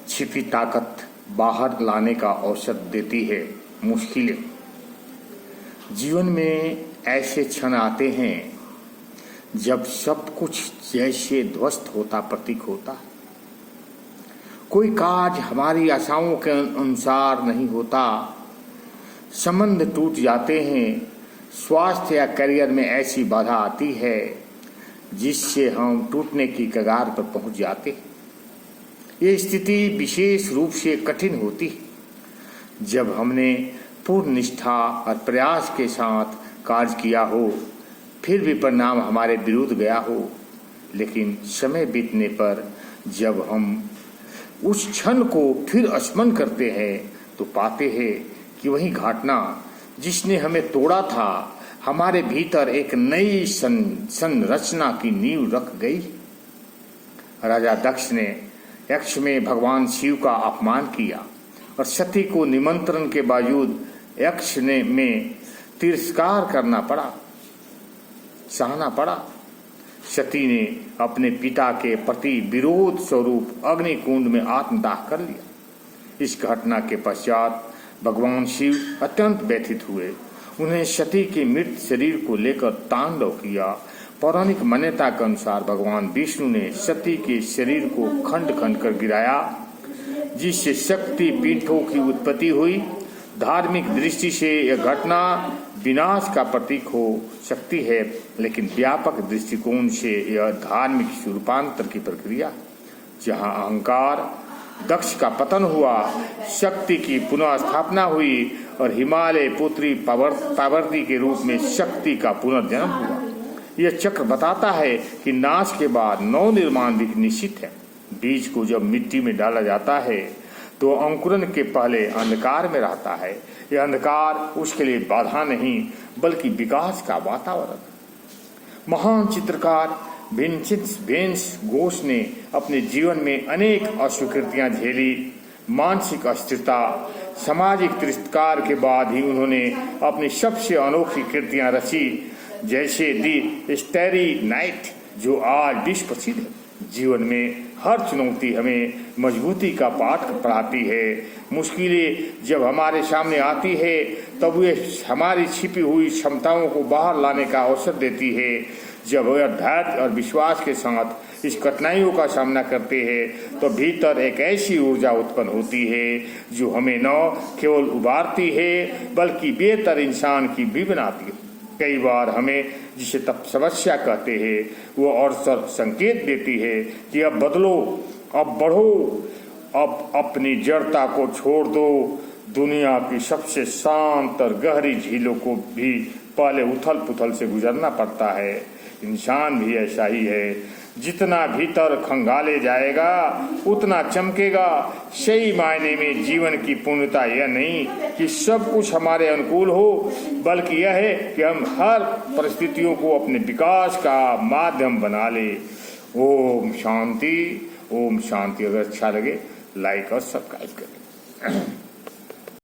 छिपी ताकत बाहर लाने का अवसर देती है मुश्किलें। जीवन में ऐसे क्षण आते हैं जब सब कुछ जैसे ध्वस्त होता प्रतीक होता। कोई कार्य हमारी आशाओं के अनुसार नहीं होता, संबंध टूट जाते हैं, स्वास्थ्य या करियर में ऐसी बाधा आती है जिससे हम टूटने की कगार पर पहुंच जाते हैं। ये स्थिति विशेष रूप से कठिन होती है जब हमने पूर्ण निष्ठा और प्रयास के साथ कार्य किया हो, फिर भी परिणाम हमारे विरुद्ध गया हो। लेकिन समय बीतने पर जब हम उस क्षण को फिर स्मरण करते हैं तो पाते हैं कि वही घटना जिसने हमें तोड़ा था हमारे भीतर एक नई संरचना की नींव रख गई। राजा दक्ष ने यक्ष में भगवान शिव का अपमान किया और सती को निमंत्रण के बावजूद यक्ष ने में तिरस्कार करना पड़ा, सहना पड़ा। सती ने अपने पिता के प्रति विरोध स्वरूप अग्निकुंड में आत्मदाह कर लिया। इस घटना के पश्चात भगवान शिव अत्यंत व्यथित हुए। उन्हें सती के मृत शरीर को लेकर तांडव किया। पौराणिक मान्यता के अनुसार भगवान विष्णु ने सती के शरीर को खंड खंड कर गिराया, जिससे शक्ति पीठों की उत्पत्ति हुई। धार्मिक दृष्टि से यह घटना विनाश का प्रतीक हो सकती है, लेकिन व्यापक दृष्टिकोण से यह धार्मिक रूपांतर की प्रक्रिया, जहां अहंकार दक्ष का पतन हुआ, शक्ति की पुनः स्थापना हुई और हिमालय पुत्री पार्वती के रूप में शक्ति का पुनर्जन्म हुआ। यह चक्र बताता है कि नाश के बाद नव निर्माण भी निश्चित है। बीज को जब मिट्टी में डाला जाता है तो अंकुरन के पहले अंधकार में रहता है। यह अंधकार उसके लिए बाधा नहीं बल्कि विकास का वातावरण। महान चित्रकार विंसेंट गोश ने अपने जीवन में अनेक अस्वीकृतियां झेली। मानसिक अस्थिरता, सामाजिक तिरस्कार के बाद ही उन्होंने अपनी सबसे अनोखी कृतियां रची, जैसे दी स्टैरी नाइट, जो आज विश्व प्रसिद्ध है। जीवन में हर चुनौती हमें मजबूती का पाठ पढ़ाती है। मुश्किलें जब हमारे सामने आती है तब वे हमारी छिपी हुई क्षमताओं को बाहर लाने का अवसर देती है। जब वे धैर्य और विश्वास के साथ इस कठिनाइयों का सामना करते हैं तो भीतर एक ऐसी ऊर्जा उत्पन्न होती है जो हमें न केवल उबारती है बल्कि बेहतर इंसान की भी बनाती है। कई बार हमें जिसे तब समस्या कहते हैं वो अवसर संकेत देती है कि अब बदलो, अब बढ़ो, अब अपनी जड़ता को छोड़ दो। दुनिया की सबसे शांत और गहरी झीलों को भी पहले उथल पुथल से गुजरना पड़ता है। इंसान भी ऐसा ही है, जितना भीतर खंगाले जाएगा उतना चमकेगा। सही मायने में जीवन की पूर्णता यह नहीं कि सब कुछ हमारे अनुकूल हो, बल्कि यह है कि हम हर परिस्थितियों को अपने विकास का माध्यम बना ले। ओम शांति, ओम शांति। अगर अच्छा लगे लाइक और सब्सक्राइब करें।